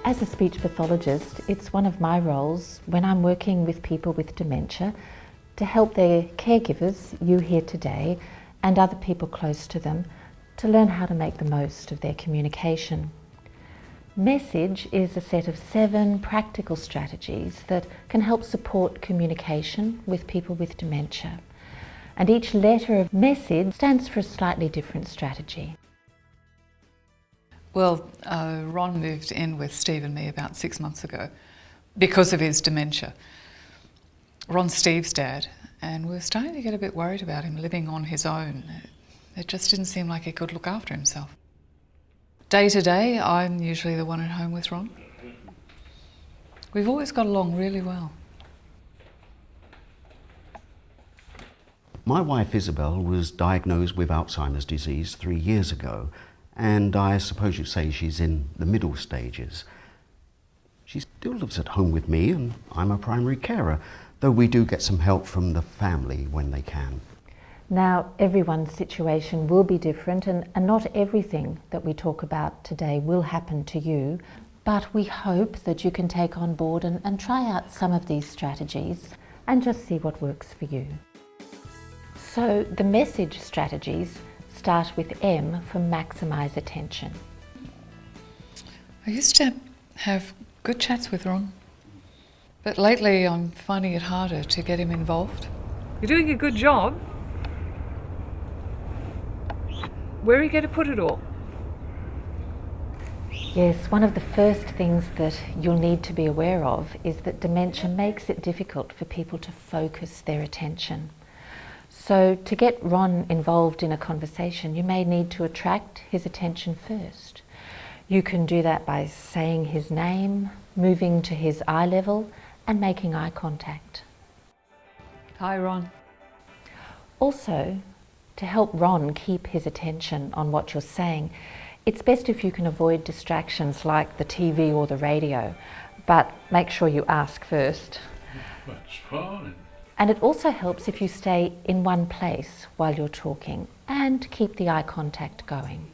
As a speech pathologist, it's one of my roles when I'm working with people with dementia to help their caregivers, you here today, and other people close to them, to learn how to make the most of their communication. Message is a set of 7 practical strategies that can help support communication with people with dementia. And each letter of message stands for a slightly different strategy. Well, Ron moved in with Steve and me about 6 months ago because of his dementia. Ron's Steve's dad, and we were starting to get a bit worried about him living on his own. It just didn't seem like he could look after himself. Day to day, I'm usually the one at home with Ron. We've always got along really well. My wife Isabel was diagnosed with Alzheimer's disease 3 years ago, and I suppose you'd say she's in the middle stages. She still lives at home with me, and I'm a primary carer, though we do get some help from the family when they can. Now, everyone's situation will be different, and not everything that we talk about today will happen to you, but we hope that you can take on board and try out some of these strategies and just see what works for you. So the message strategies start with M for maximise attention. I used to have good chats with Ron, but lately I'm finding it harder to get him involved. You're doing a good job. Where are you going to put it all? Yes, one of the first things that you'll need to be aware of is that dementia makes it difficult for people to focus their attention. So to get Ron involved in a conversation, you may need to attract his attention first. You can do that by saying his name, moving to his eye level, and making eye contact. Hi, Ron. Also, to help Ron keep his attention on what you're saying, it's best if you can avoid distractions like the TV or the radio, but make sure you ask first. That's fine. And it also helps if you stay in one place while you're talking and keep the eye contact going.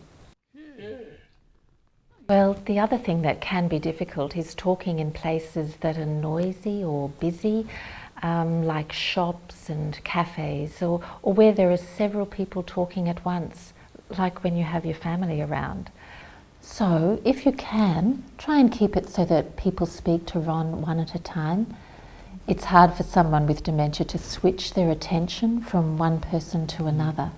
Well, the other thing that can be difficult is talking in places that are noisy or busy, like shops and cafes, or where there are several people talking at once, like when you have your family around. So, if you can, try and keep it so that people speak to Ron one at a time. It's hard for someone with dementia to switch their attention from one person to another,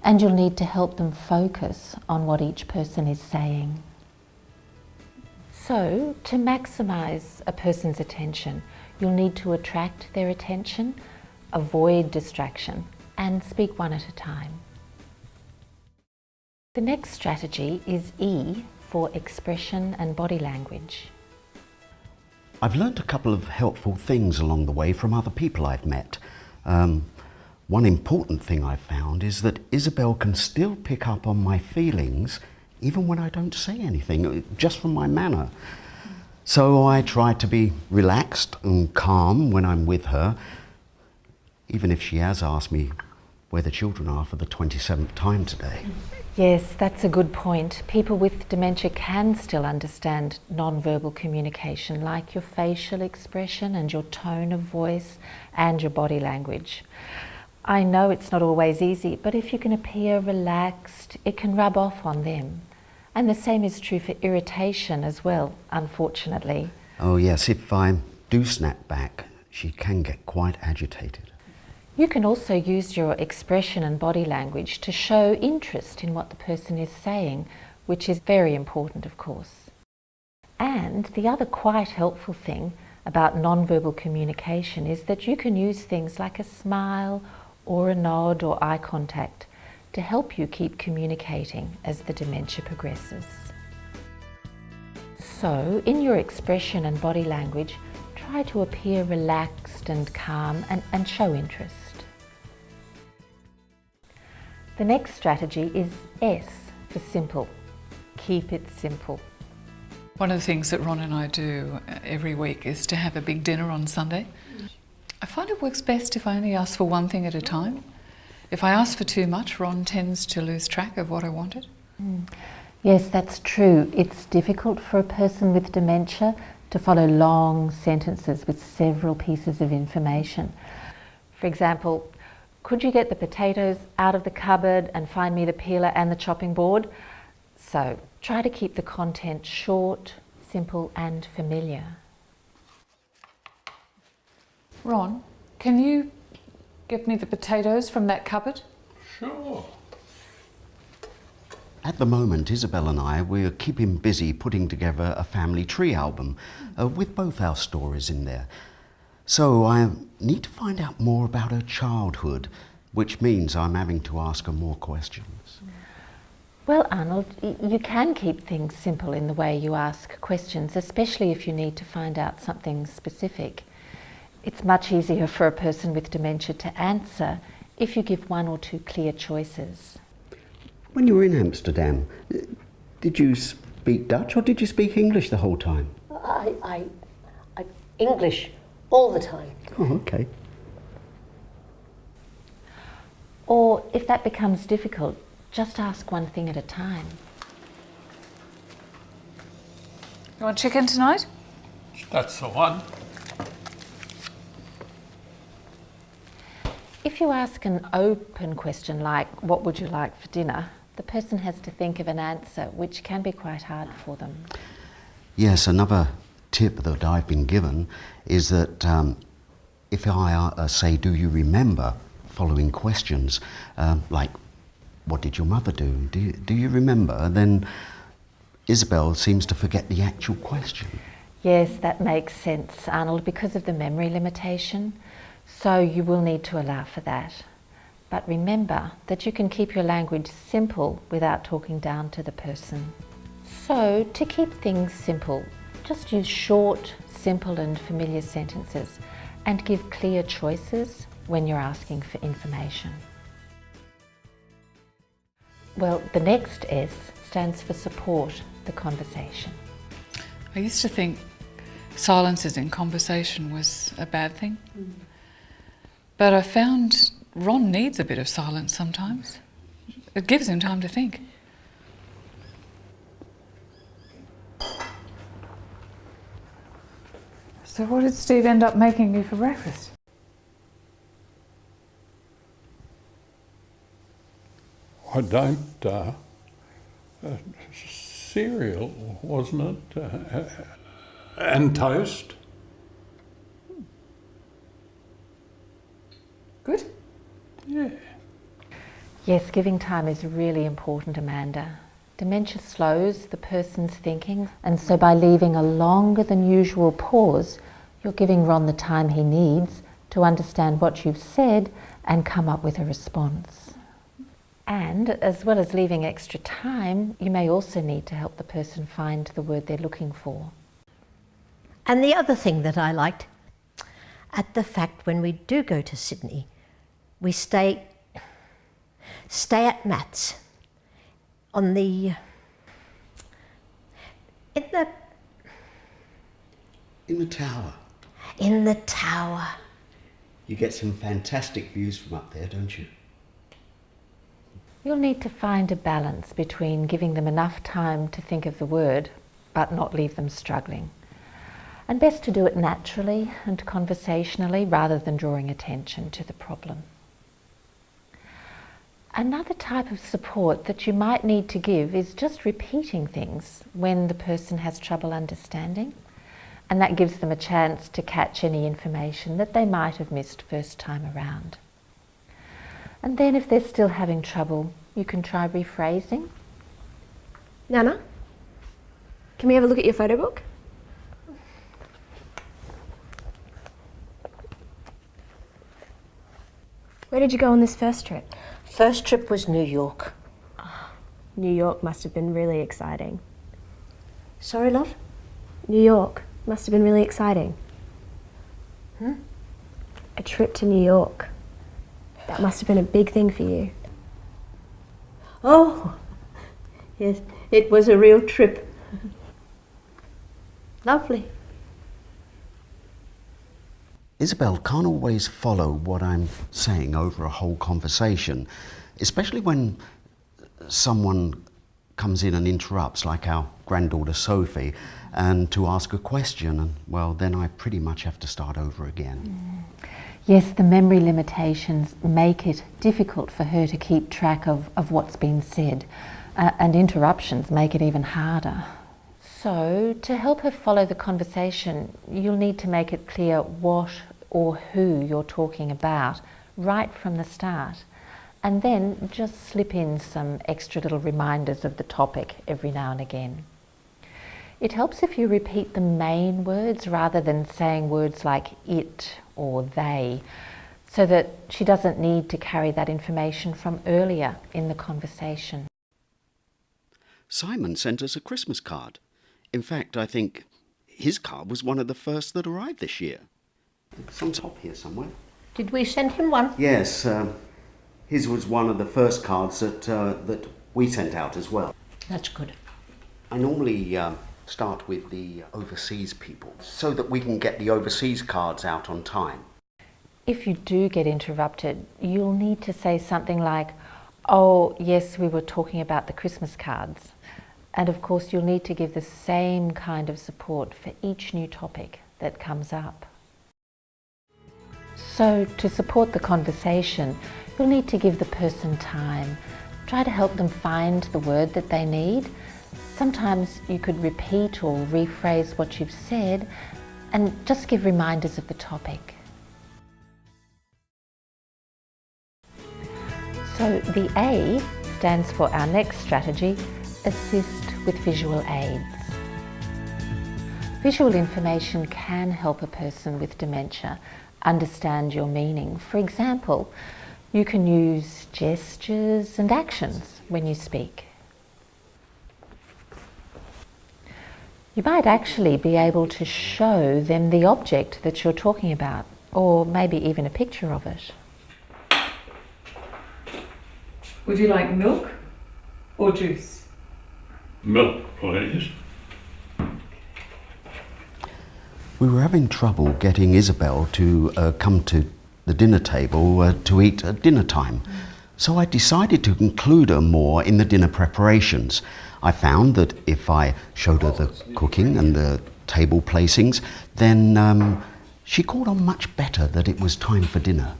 and you'll need to help them focus on what each person is saying. So, to maximise a person's attention, you'll need to attract their attention, avoid distraction, and speak one at a time. The next strategy is E for expression and body language. I've learnt a couple of helpful things along the way from other people I've met. One important thing I've found is that Isabel can still pick up on my feelings even when I don't say anything, just from my manner. So I try to be relaxed and calm when I'm with her, even if she has asked me where the children are for the 27th time today. Yes, that's a good point. People with dementia can still understand nonverbal communication, like your facial expression and your tone of voice and your body language. I know it's not always easy, but if you can appear relaxed, it can rub off on them. And the same is true for irritation as well, unfortunately. Oh yes, if I do snap back, she can get quite agitated. You can also use your expression and body language to show interest in what the person is saying, which is very important, of course. And the other quite helpful thing about nonverbal communication is that you can use things like a smile or a nod or eye contact to help you keep communicating as the dementia progresses. So, in your expression and body language, try to appear relaxed and calm and show interest. The next strategy is S for simple. Keep it simple. One of the things that Ron and I do every week is to have a big dinner on Sunday. I find it works best if I only ask for one thing at a time. If I ask for too much, Ron tends to lose track of what I wanted. Yes, that's true. It's difficult for a person with dementia to follow long sentences with several pieces of information. For example, could you get the potatoes out of the cupboard and find me the peeler and the chopping board? So try to keep the content short, simple and familiar. Ron, can you get me the potatoes from that cupboard? Sure. At the moment, Isabel and I, we're keeping busy putting together a family tree album with both our stories in there. So I need to find out more about her childhood, which means I'm having to ask her more questions. Well, Arnold, you can keep things simple in the way you ask questions, especially if you need to find out something specific. It's much easier for a person with dementia to answer if you give one or two clear choices. When you were in Amsterdam, did you speak Dutch or did you speak English the whole time? I English all the time. Oh, okay. Or if that becomes difficult, just ask one thing at a time. You want chicken tonight? That's the one. If you ask an open question like, what would you like for dinner? The person has to think of an answer, which can be quite hard for them. Yes, another tip that I've been given is that if I say, do you remember, following questions like, what did your mother do? Do you remember? Then Isabel seems to forget the actual question. Yes, that makes sense, Arnold, because of the memory limitation. So you will need to allow for that. But remember that you can keep your language simple without talking down to the person. So to keep things simple, just use short, simple and familiar sentences and give clear choices when you're asking for information. Well, the next S stands for support the conversation. I used to think silences in conversation was a bad thing. But I found Ron needs a bit of silence sometimes. It gives him time to think. So what did Steve end up making you for breakfast? I don't. Cereal, wasn't it? And toast. Good? Yeah. Yes, giving time is really important, Amanda. Dementia slows the person's thinking, and so by leaving a longer than usual pause, you're giving Ron the time he needs to understand what you've said and come up with a response. And as well as leaving extra time, you may also need to help the person find the word they're looking for. And the other thing that I liked, at the fact when we do go to Sydney, we stay at Matt's on the in In the tower. the tower. You get some fantastic views from up there, don't you? You'll need to find a balance between giving them enough time to think of the word, but not leave them struggling. And best to do it naturally and conversationally rather than drawing attention to the problem. Another type of support that you might need to give is just repeating things when the person has trouble understanding, and that gives them a chance to catch any information that they might have missed first time around. And then if they're still having trouble, you can try rephrasing. Nana, can we have a look at your photo book? Where did you go on this first trip? First trip was New York. New York must have been really exciting. Sorry, love? New York must have been really exciting. A trip to New York. That must have been a big thing for you. Oh, yes, it was a real trip. Lovely. Isabel can't always follow what I'm saying over a whole conversation, especially when someone comes in and interrupts, like our granddaughter Sophie, and to ask a question, and well, then I pretty much have to start over again. Yes, the memory limitations make it difficult for her to keep track of what's been said, and interruptions make it even harder. So, to help her follow the conversation, you'll need to make it clear what or who you're talking about right from the start, and then just slip in some extra little reminders of the topic every now and again. It helps if you repeat the main words rather than saying words like it or they, so that she doesn't need to carry that information from earlier in the conversation. Simon sent us a Christmas card. In fact, I think his card was one of the first that arrived this year. It's on top here somewhere. Did we send him one? Yes, his was one of the first cards that we sent out as well. That's good. I normally start with the overseas people so that we can get the overseas cards out on time. If you do get interrupted, you'll need to say something like, "Oh, yes, we were talking about the Christmas cards." And of course, you'll need to give the same kind of support for each new topic that comes up. So, to support the conversation, you'll need to give the person time. Try to help them find the word that they need. Sometimes you could repeat or rephrase what you've said and just give reminders of the topic. So the A stands for our next strategy, assist with visual aids. Visual information can help a person with dementia understand your meaning. For example, you can use gestures and actions when you speak. You might actually be able to show them the object that you're talking about, or maybe even a picture of it. Would you like milk or juice? Milk, please. We were having trouble getting Isabel to come to the dinner table to eat at dinner time. So I decided to include her more in the dinner preparations. I found that if I showed her the cooking and the table placings, then she caught on much better that it was time for dinner.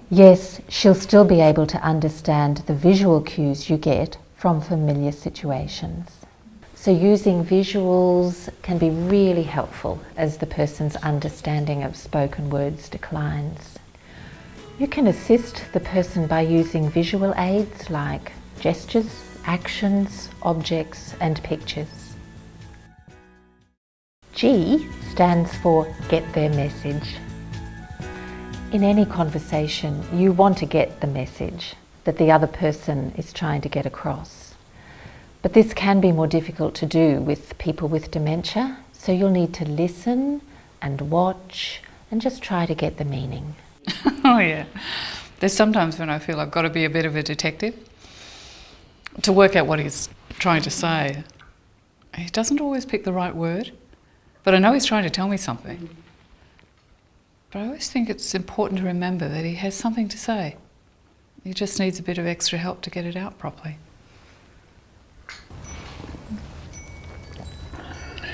Yes, she'll still be able to understand the visual cues you get from familiar situations. So using visuals can be really helpful as the person's understanding of spoken words declines. You can assist the person by using visual aids like gestures, actions, objects, and pictures. G stands for get their message. In any conversation, you want to get the message that the other person is trying to get across. But this can be more difficult to do with people with dementia, so you'll need to listen and watch and just try to get the meaning. Oh yeah. There's sometimes when I feel I've got to be a bit of a detective to work out what he's trying to say. He doesn't always pick the right word, but I know he's trying to tell me something. But I always think it's important to remember that he has something to say. He just needs a bit of extra help to get it out properly.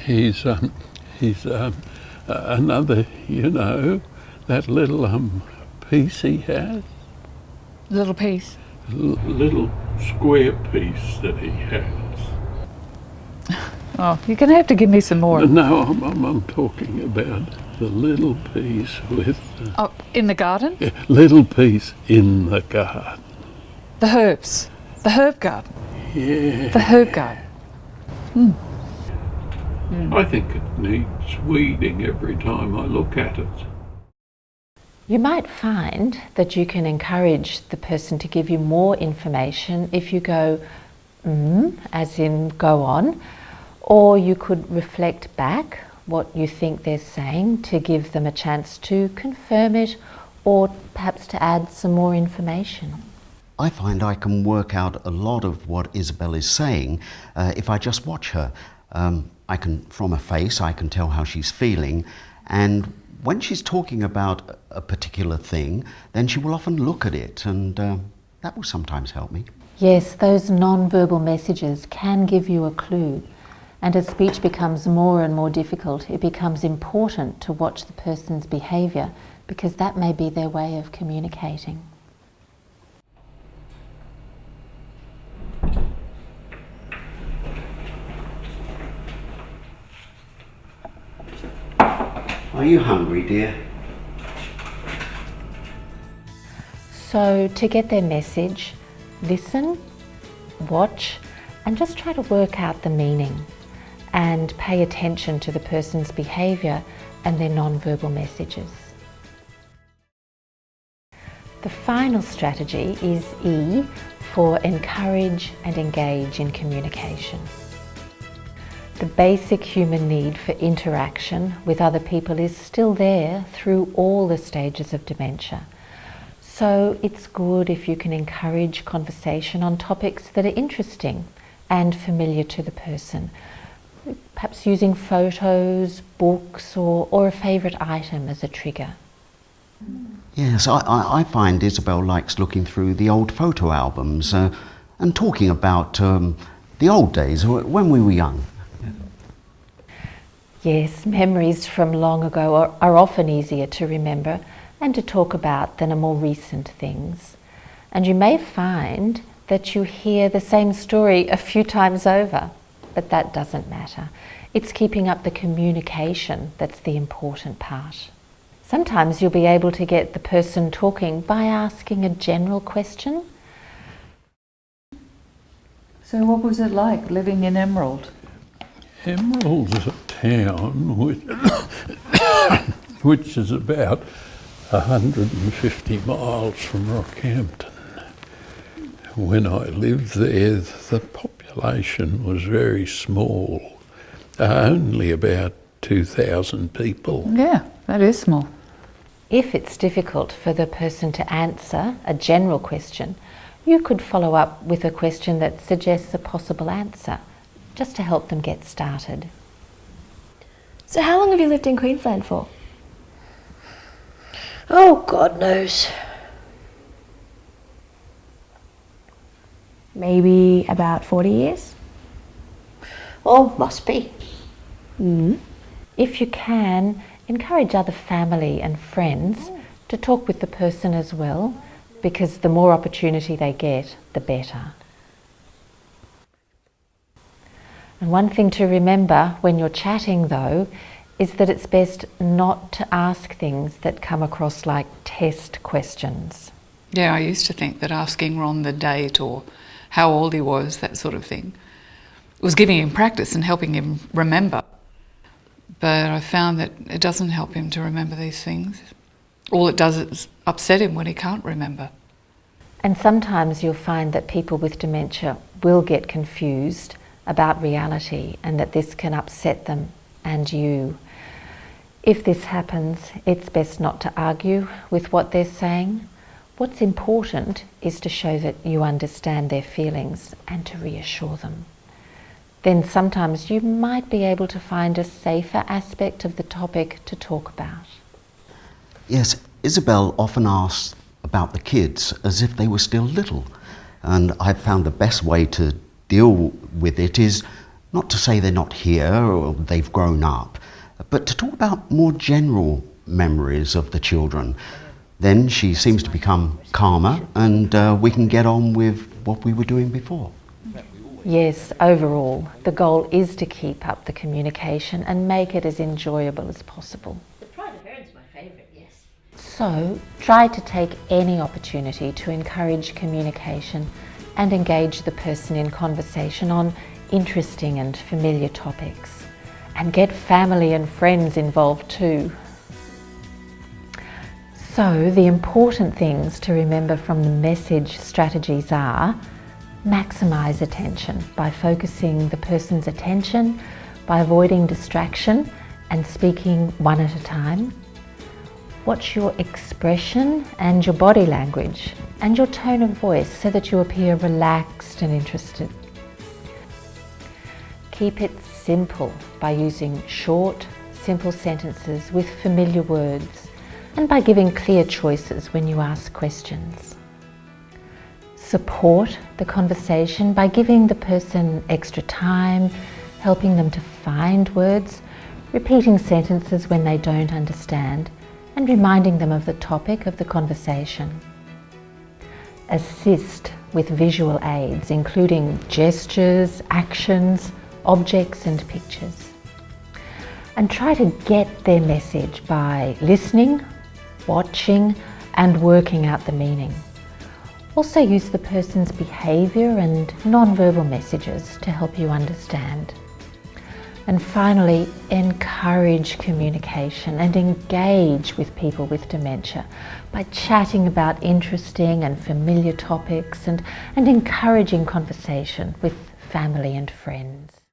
He's another, you know, that little piece he has. Little piece. Little square piece that he has. Oh, you're going to have to give me some more. No, I'm talking about the little piece with... Oh, in the garden? Yeah, little piece in the garden. The herbs. The herb garden. Yeah. The herb garden. I think it needs weeding every time I look at it. You might find that you can encourage the person to give you more information if you go, as in go on, or you could reflect back what you think they're saying to give them a chance to confirm it or perhaps to add some more information. I find I can work out a lot of what Isabel is saying if I just watch her. I can, from her face, I can tell how she's feeling, and when she's talking about a particular thing, then she will often look at it, and that will sometimes help me. Yes, those non-verbal messages can give you a clue. And as speech becomes more and more difficult, it becomes important to watch the person's behaviour, because that may be their way of communicating. Are you hungry, dear? So to get their message, listen, watch, and just try to work out the meaning and pay attention to the person's behaviour and their non-verbal messages. The final strategy is E for encourage and engage in communication. The basic human need for interaction with other people is still there through all the stages of dementia. So it's good if you can encourage conversation on topics that are interesting and familiar to the person. Perhaps using photos, books, or a favourite item as a trigger. Yes, I find Isabel likes looking through the old photo albums and talking about the old days when we were young. Yes, memories from long ago are often easier to remember and to talk about than are more recent things. And you may find that you hear the same story a few times over, but that doesn't matter. It's keeping up the communication that's the important part. Sometimes you'll be able to get the person talking by asking a general question. So what was it like living in Emerald? Emerald's a town which is about 150 miles from Rockhampton. When I lived there, the population was very small, only about 2,000 people. Yeah, that is small. If it's difficult for the person to answer a general question, you could follow up with a question that suggests a possible answer, just to help them get started. So how long have you lived in Queensland for? Oh, God knows. Maybe about 40 years? Oh, must be. If you can, encourage other family and friends to talk with the person as well, because the more opportunity they get, the better. And one thing to remember when you're chatting though, is that it's best not to ask things that come across like test questions. Yeah, I used to think that asking Ron the date or how old he was, that sort of thing, was giving him practice and helping him remember. But I found that it doesn't help him to remember these things. All it does is upset him when he can't remember. And sometimes you'll find that people with dementia will get confused about reality and that this can upset them and you. If this happens, it's best not to argue with what they're saying. What's important is to show that you understand their feelings and to reassure them. Then sometimes you might be able to find a safer aspect of the topic to talk about. Yes, Isabel often asks about the kids as if they were still little. And I've found the best way to deal with it is not to say they're not here or they've grown up, but to talk about more general memories of the children. Then she seems to become calmer and we can get on with what we were doing before. Yes, overall, the goal is to keep up the communication and make it as enjoyable as possible. The pride of parents is my favourite, yes. So, try to take any opportunity to encourage communication and engage the person in conversation on interesting and familiar topics. And get family and friends involved too. So, the important things to remember from the message strategies are: maximise attention by focusing the person's attention, by avoiding distraction and speaking one at a time. Watch your expression and your body language and your tone of voice so that you appear relaxed and interested. Keep it simple by using short, simple sentences with familiar words and by giving clear choices when you ask questions. support the conversation by giving the person extra time, helping them to find words, repeating sentences when they don't understand, and reminding them of the topic of the conversation. Assist with visual aids, including gestures, actions, objects and pictures. And try to get their message by listening, watching and working out the meaning. Also use the person's behaviour and nonverbal messages to help you understand. And finally, encourage communication and engage with people with dementia by chatting about interesting and familiar topics and encouraging conversation with family and friends.